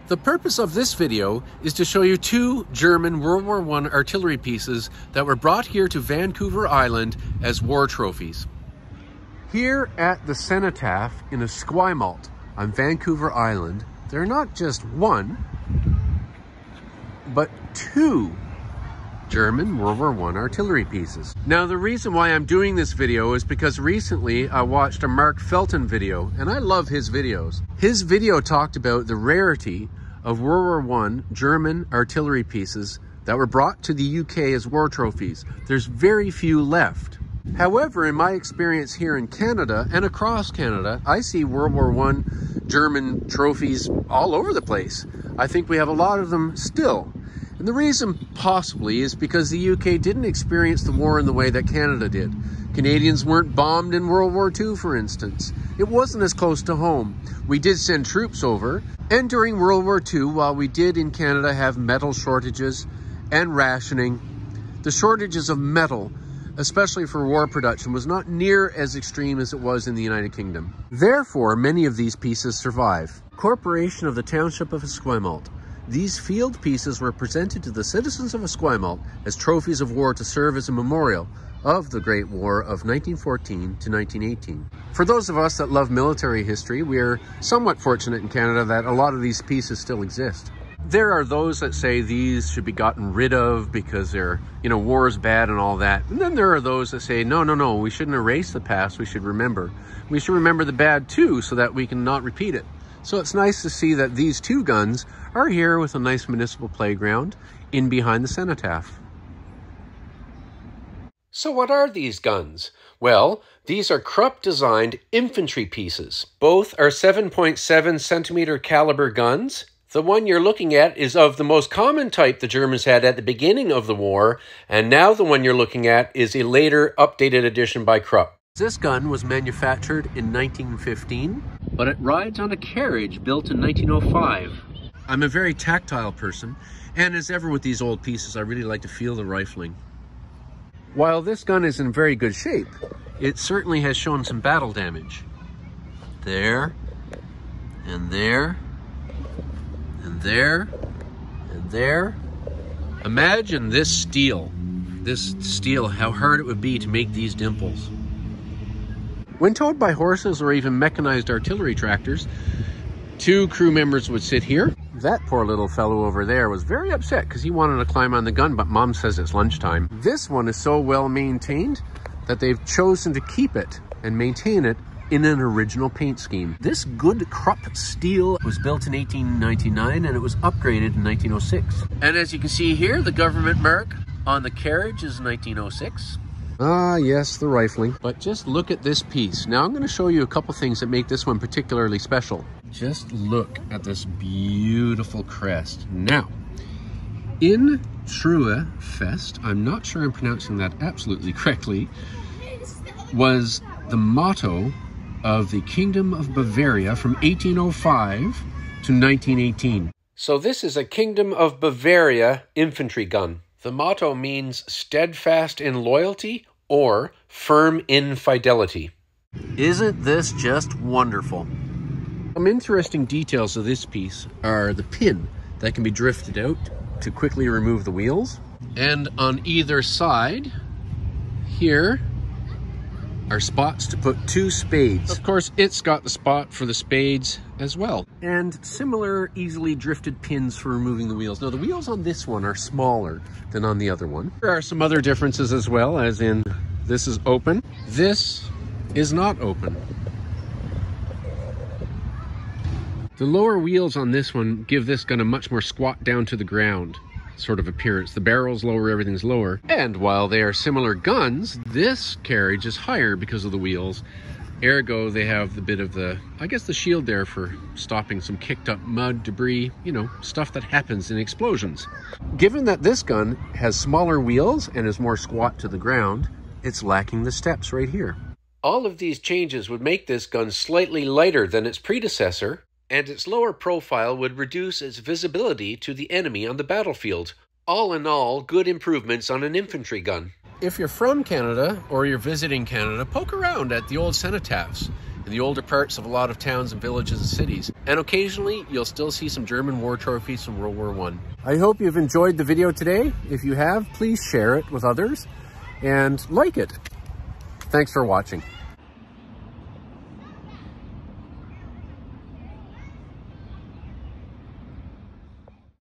The purpose of this video is to show you two German World War I artillery pieces that were brought here to Vancouver Island as war trophies. Here at the cenotaph in Esquimalt on Vancouver Island, there are not just one, but two German World War I artillery pieces. Now, the reason why I'm doing this video is because recently I watched a Mark Felton video, and I love his videos. His video talked about the rarity of World War I German artillery pieces that were brought to the UK as war trophies. There's very few left. However, in my experience here in Canada and across Canada, I see World War I German trophies all over the place. I think we have a lot of them still. And the reason possibly is because the UK didn't experience the war in the way that Canada did. Canadians weren't bombed in World War II, for instance. It wasn't as close to home. We did send troops over, and during World War II, while we did in Canada have metal shortages and rationing, the shortages of metal, especially for war production, was not near as extreme as it was in the United Kingdom. Therefore, many of these pieces survive. Corporation of the Township of Esquimalt. These field pieces were presented to the citizens of Esquimalt as trophies of war to serve as a memorial of the Great War of 1914 to 1918. For those of us that love military history, we are somewhat fortunate in Canada that a lot of these pieces still exist. There are those that say these should be gotten rid of because they're, war is bad and all that. And then there are those that say, no, we shouldn't erase the past, we should remember. We should remember the bad too, so that we can not repeat it. So it's nice to see that these two guns are here with a nice municipal playground in behind the cenotaph. So what are these guns? Well, these are Krupp designed infantry pieces. Both are 7.7 centimeter caliber guns. The one you're looking at is of the most common type the Germans had at the beginning of the war, and now the one you're looking at is a later updated edition by Krupp. This gun was manufactured in 1915, but it rides on a carriage built in 1905. I'm a very tactile person, and as ever with these old pieces, I really like to feel the rifling. While this gun is in very good shape, it certainly has shown some battle damage. There, and there, and there, and there. Imagine this steel, how hard it would be to make these dimples. When towed by horses or even mechanized artillery tractors, two crew members would sit here. That poor little fellow over there was very upset because he wanted to climb on the gun, but Mom says it's lunchtime. This one is so well maintained that they've chosen to keep it and maintain it in an original paint scheme. This good Krupp steel was built in 1899 and it was upgraded in 1906. And as you can see here, the government mark on the carriage is 1906. Ah, yes, the rifling. But just look at this piece. Now I'm going to show you a couple things that make this one particularly special. Just look at this beautiful crest. Now, in True Fest, I'm not sure I'm pronouncing that absolutely correctly, was the motto of the Kingdom of Bavaria from 1805 to 1918. So this is a Kingdom of Bavaria infantry gun. The motto means steadfast in loyalty or firm in fidelity. Isn't this just wonderful? Some interesting details of this piece are the pin that can be drifted out to quickly remove the wheels. And on either side, here are spots to put two spades. Of course, it's got the spot for the spades as well. And similar easily drifted pins for removing the wheels. Now, the wheels on this one are smaller than on the other one. There are some other differences as well, as in this is open. This is not open. The lower wheels on this one give this gun a much more squat down to the ground sort of appearance. The barrel's lower, everything's lower. And while they are similar guns, this carriage is higher because of the wheels. Ergo, they have the bit of the, I guess, the shield there for stopping some kicked up mud, debris, stuff that happens in explosions. Given that this gun has smaller wheels and is more squat to the ground, it's lacking the steps right here. All of these changes would make this gun slightly lighter than its predecessor, and its lower profile would reduce its visibility to the enemy on the battlefield. All in all, good improvements on an infantry gun. If you're from Canada or you're visiting Canada, poke around at the old cenotaphs in the older parts of a lot of towns and villages and cities. And occasionally, you'll still see some German war trophies from World War I. I hope you've enjoyed the video today. If you have, please share it with others and like it. Thanks for watching.